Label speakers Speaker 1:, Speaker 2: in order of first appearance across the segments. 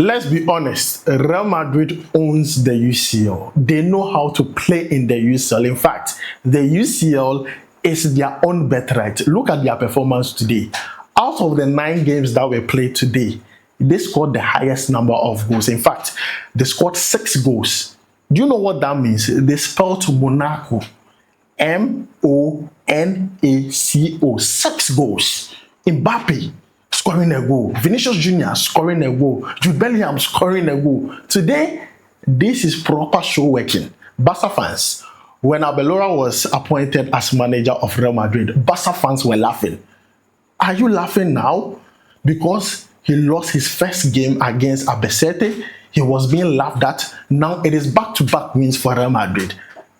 Speaker 1: let's be honest, Real Madrid owns the UCL. They know how to play in the UCL. In fact, the UCL is their own birthright. Look at their performance today. Out of the 9 games that were played today, they scored the highest number of goals. In fact, they scored 6 goals. Do you know what that means? They spelled Monaco. Monaco. 6 goals. Mbappe scoring a goal. Vinicius Jr. scoring a goal. Jude Bellingham scoring a goal. Today, this is proper show working. Barca fans, when Arbeloa was appointed as manager of Real Madrid, Barca fans were laughing. Are you laughing now? Because he lost his first game against Albacete. He was being laughed at. Now it is back-to-back wins for Real Madrid.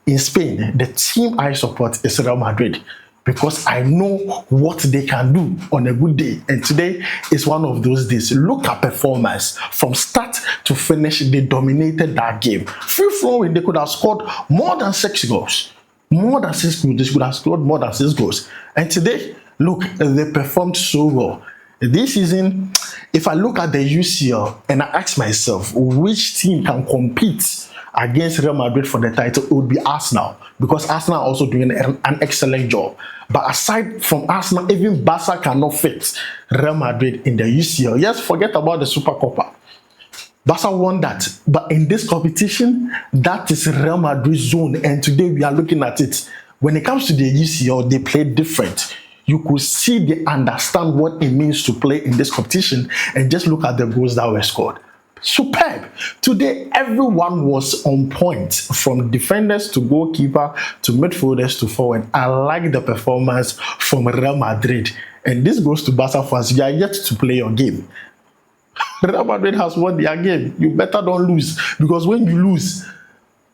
Speaker 1: In Spain, the team I support is Real Madrid because I know what they can do on a good day. And today is one of those days. Look at performance. From start to finish, they dominated that game. Free flowing, they could have scored more than 6 goals. More than 6 goals. They could have scored more than 6 goals. And today, look, they performed so well. This season, if I look at the UCL and I ask myself, which team can compete against Real Madrid for the title, it would be Arsenal, because Arsenal are also doing an excellent job. But aside from Arsenal, even Barca cannot fit Real Madrid in the UCL. Yes, forget about the Super Copa. Barca won that. But in this competition, that is Real Madrid's zone. And today we are looking at it. When it comes to the UCL, they play different. You could see they understand what it means to play in this competition. And just look at the goals that were scored. Superb. Today, everyone was on point, from defenders to goalkeeper to midfielders to forward. I like the performance from Real Madrid. And this goes to Barca fans. You are yet to play your game. Real Madrid has won their game. You better don't lose, because when you lose,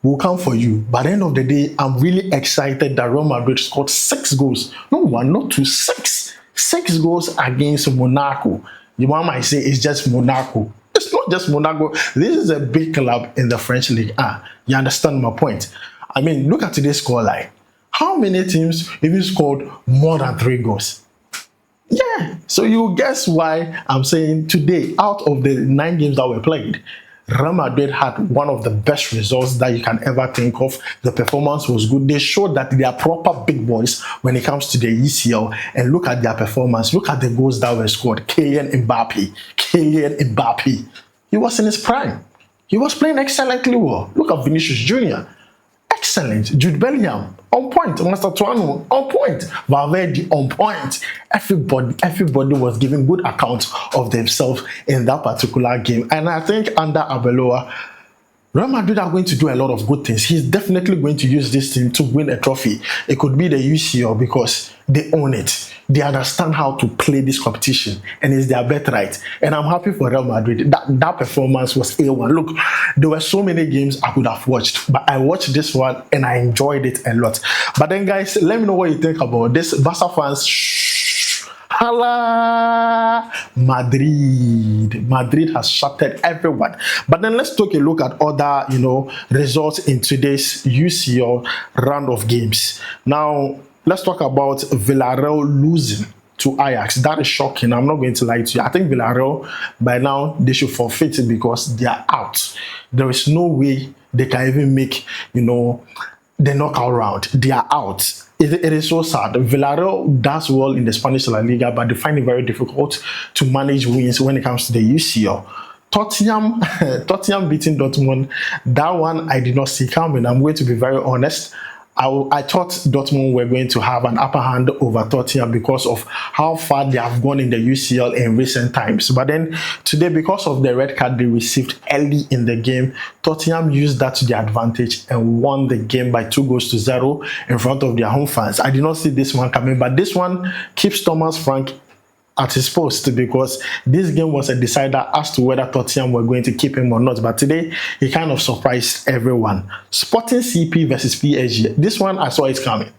Speaker 1: we'll come for you. By the end of the day, I'm really excited that Real Madrid scored 6 goals. Not 1, not 2, 6. 6 goals against Monaco. You might say it's just Monaco. It's not just Monaco. This is a big club in the French league. You understand my point? I mean, look at today's scoreline. How many teams even scored more than 3 goals? Yeah. So you guess why I'm saying today, out of the 9 games that were played, Real Madrid had one of the best results that you can ever think of. The performance was good. They showed that they are proper big boys when it comes to the UCL. And look at their performance. Look at the goals that were scored. Kylian Mbappe. He was in his prime. He was playing excellently well. Look at Vinicius Jr. Excellent. Jude Bellingham on point. Master Tuano on point. Valverde on point. Everybody was giving good account of themselves in that particular game. And I think under Arbeloa, Real Madrid are going to do a lot of good things. He's definitely going to use this team to win a trophy. It could be the UCL because they own it. They understand how to play this competition, and it's their birthright. And I'm happy for Real Madrid. That performance was A1. Look, there were so many games I could have watched, but I watched this one and I enjoyed it a lot. But then, guys, let me know what you think about this. Barca fans, Hala Madrid. Madrid has shattered everyone. But then let's take a look at other, results in today's UCL round of games. Now, let's talk about Villarreal losing to Ajax. That is shocking. I'm not going to lie to you. I think Villarreal, by now, they should forfeit it because they are out. There is no way they can even make, the knockout round. They are out. It is so sad. Villarreal does well in the Spanish La Liga, but they find it very difficult to manage wins when it comes to the UCL. Tottenham beating Dortmund, that one I did not see coming. I'm going to be very honest. I thought Dortmund were going to have an upper hand over Tottenham because of how far they have gone in the UCL in recent times. But then today, because of the red card they received early in the game, Tottenham used that to their advantage and won the game by 2-0 in front of their home fans. I did not see this one coming, but this one keeps Thomas Frank at his post because this game was a decider as to whether Tottenham were going to keep him or not. But today, he kind of surprised everyone. Sporting CP versus PSG. This one, I saw it coming.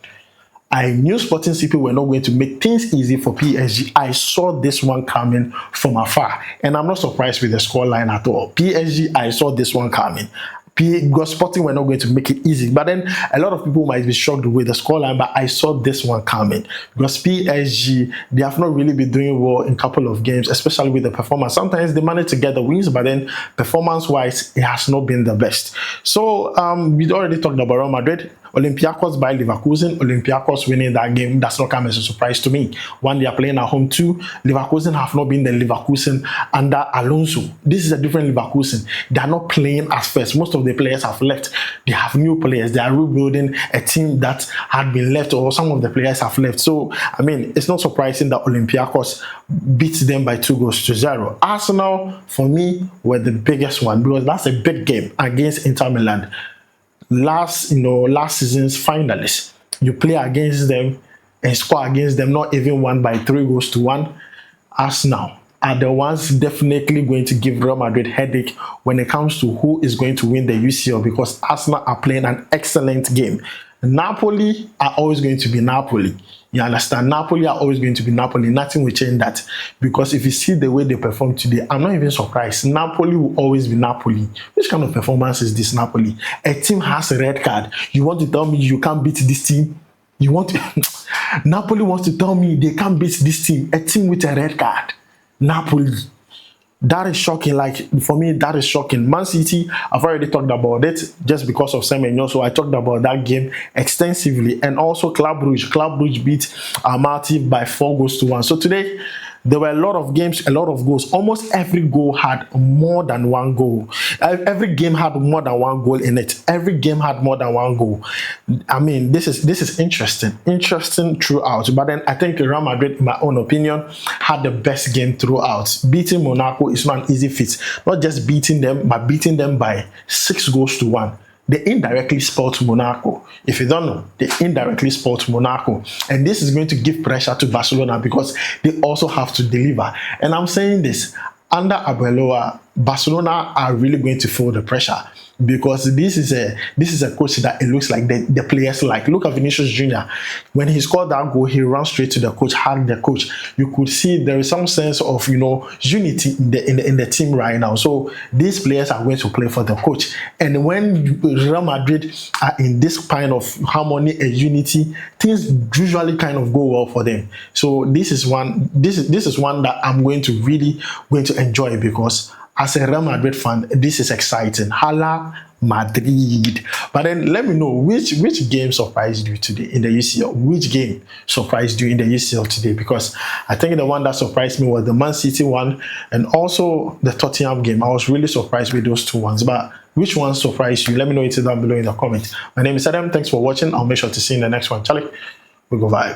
Speaker 1: I knew Sporting CP were not going to make things easy for PSG. I saw this one coming from afar. And I'm not surprised with the scoreline at all. PSG, I saw this one coming. because Sporting were not going to make it easy. But then a lot of people might be shocked with the scoreline, but I saw this one coming because PSG, they have not really been doing well in a couple of games, especially with the performance. Sometimes they manage to get the wins, but then performance-wise, it has not been the best. So we already talked about Real Madrid. Olympiacos by Leverkusen. Olympiacos winning that game does not come as a surprise to me. One, they are playing at home. Two, Leverkusen have not been the Leverkusen under Alonso. This is a different Leverkusen. They are not playing as first. Most of the players have left. They have new players. They are rebuilding a team that had been left, or some of the players have left. So, I mean, it's not surprising that Olympiacos beats them by 2-0. Arsenal, for me, were the biggest one because that's a big game against Inter Milan. Last season's finalists, you play against them and score against them, not even won by 3-1. Arsenal are the ones definitely going to give Real Madrid headache when it comes to who is going to win the UCL, because Arsenal are playing an excellent game. Napoli are always going to be Napoli. You understand? Napoli are always going to be Napoli. Nothing will change that. Because if you see the way they perform today, I'm not even surprised. Napoli will always be Napoli. Which kind of performance is this, Napoli? A team has a red card. You want to tell me you can't beat this team? You want to... Napoli wants to tell me they can't beat this team. A team with a red card. Napoli. That is shocking. Like, for me, that is shocking. Man City, I've already talked about it just because of Semenyo. So I talked about that game extensively. And also Club Brugge. Club Brugge beat Amalfi by 4-1. So today, there were a lot of games, a lot of goals. Almost every goal had more than one goal. Every game had more than one goal in it. Every game had more than one goal. I mean, this is interesting throughout. But then I think Real Madrid, in my own opinion, had the best game throughout. Beating Monaco is not an easy feat. Not just beating them, but beating them by 6-1. They indirectly spoiled Monaco. If you don't know, they indirectly spoiled Monaco. And this is going to give pressure to Barcelona because they also have to deliver. And I'm saying this, under Arbeloa, Barcelona are really going to feel the pressure, because this is a coach that it looks like the players like. Look at Vinicius Jr. When he scored that goal, he ran straight to the coach, hugged the coach. You could see there is some sense of unity in the team right now. So these players are going to play for the coach. And when Real Madrid are in this kind of harmony and unity, things usually kind of go well for them. So this is one that I'm going to enjoy, because as a Real Madrid fan, this is exciting. Hala Madrid. But then let me know which game surprised you today in the UCL. Which game surprised you in the UCL today? Because I think the one that surprised me was the Man City one, and also the Tottenham game. I was really surprised with those two ones. But which one surprised you? Let me know it down below in the comments. My name is Adam. Thanks for watching. I'll make sure to see you in the next one. Charlie, we go vibe.